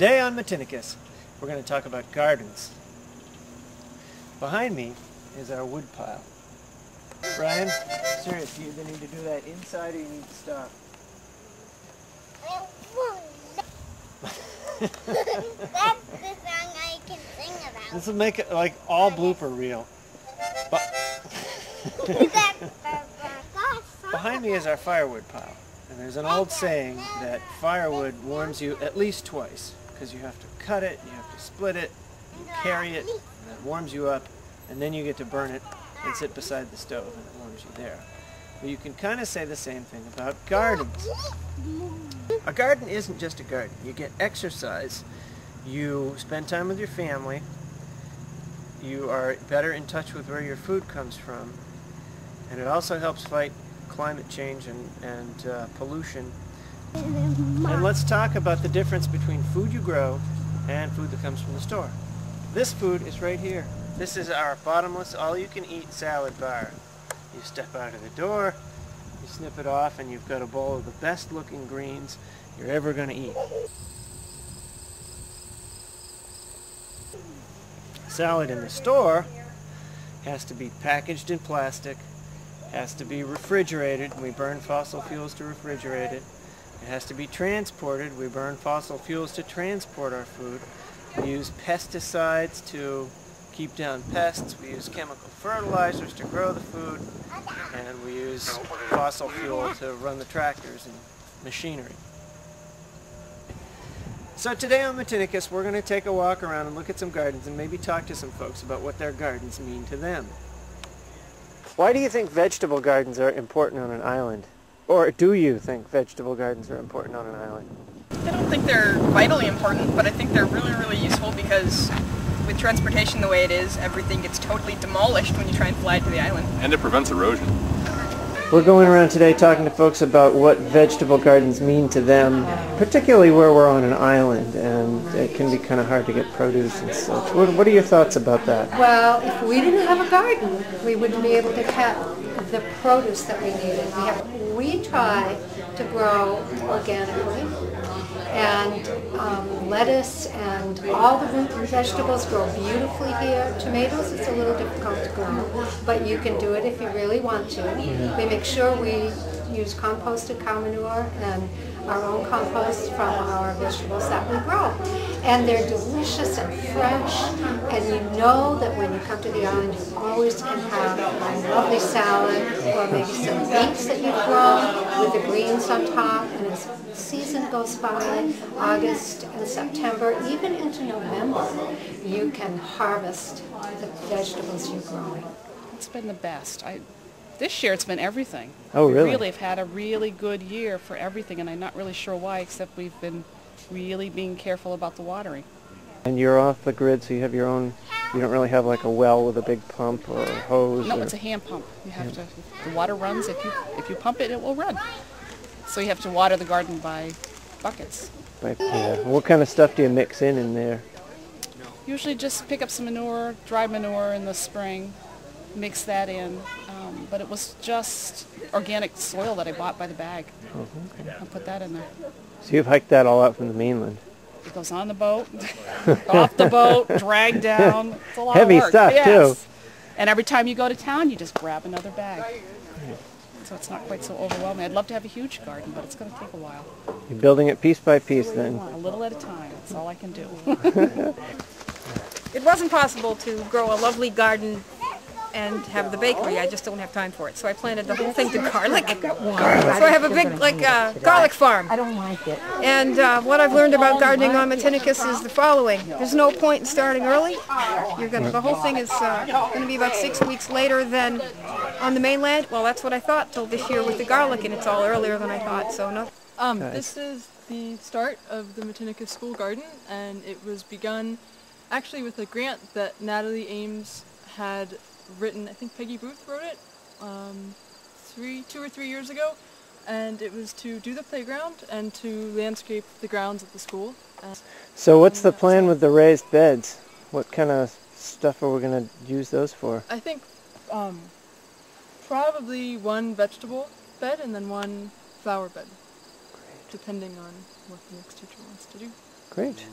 Today on Matinicus, we're going to talk about gardens. Behind me is our wood pile. Brian, serious, do you either need to do that inside or you need to stop? That's the song I can sing about. This will make it like all blooper reel. Behind me is our firewood pile. And there's an old saying that firewood warms you at least twice, because you have to cut it, you have to split it, you carry it, and it warms you up, and then you get to burn it and sit beside the stove, and it warms you there. But you can kind of say the same thing about gardens. A garden isn't just a garden. You get exercise, you spend time with your family, you are better in touch with where your food comes from, and it also helps fight climate change and pollution. And let's talk about the difference between food you grow and food that comes from the store. This food is right here. This is our bottomless, all-you-can-eat salad bar. You step out of the door, you snip it off, and you've got a bowl of the best-looking greens you're ever going to eat. Salad in the store has to be packaged in plastic, has to be refrigerated. We burn fossil fuels to refrigerate it. It has to be transported. We burn fossil fuels to transport our food. We use pesticides to keep down pests. We use chemical fertilizers to grow the food. And we use fossil fuel to run the tractors and machinery. So today on Matinicus, we're going to take a walk around and look at some gardens and maybe talk to some folks about what their gardens mean to them. Why do you think vegetable gardens are important on an island? Or do you think vegetable gardens are important on an island? I don't think they're vitally important, but I think they're really, really useful because with transportation the way it is, everything gets totally demolished when you try and fly to the island. And it prevents erosion. We're going around today talking to folks about what vegetable gardens mean to them, particularly where we're on an island, and it can be kind of hard to get produce and such. What are your thoughts about that? Well, if we didn't have a garden, we wouldn't be able to get the produce that we needed. We try to grow organically, and lettuce and all the root and vegetables grow beautifully here. Tomatoes, it's a little difficult to grow, but you can do it if you really want to. We make sure we use composted cow manure and our own compost from our vegetables that we grow. And they're delicious and fresh, and you know that when you come to the island you always can have a lovely salad or maybe some beets that you've grown with the greens on top. And as the season goes by, August and September, even into November, you can harvest the vegetables you're growing. It's been the best. This year it's been everything. Oh, really? We really have had a really good year for everything, and I'm not really sure why, except we've been really being careful about the watering. And you're off the grid, so you have your own, you don't really have like a well with a big pump or a hose? No, it's a hand pump. You have to, if the water runs, if you pump it, it will run. So you have to water the garden by buckets. Yeah. What kind of stuff do you mix in there? Usually just pick up some manure, dry manure in the spring, mix that in. But it was just organic soil that I bought by the bag. Oh, okay. I put that in there. So you've hiked that all out from the mainland? It goes on the boat, off the boat, dragged down. It's a lot Heavy of work. stuff, yes. too. And every time you go to town, you just grab another bag. So it's not quite so overwhelming. I'd love to have a huge garden, but it's going to take a while. You're building it piece by piece then? A little at a time. That's all I can do. It wasn't possible to grow a lovely garden and have the bakery. I just don't have time for it. So I planted the whole thing to garlic. So I have a big, garlic farm. I don't like it. And what I've learned about gardening on Matinicus is the following. There's no point in starting early. The whole thing is going to be about 6 weeks later than on the mainland. Well, that's what I thought till this year with the garlic, and it's all earlier than I thought. So no. This is the start of the Matinicus School Garden, and it was begun actually with a grant that Natalie Ames had written. I think Peggy Booth wrote it 2 or 3 years ago, and it was to do the playground and to landscape the grounds of the school. So what's the plan with the raised beds? What kind of stuff are we going to use those for? I think probably one vegetable bed and then one flower bed, depending on what the next teacher wants to do. Great.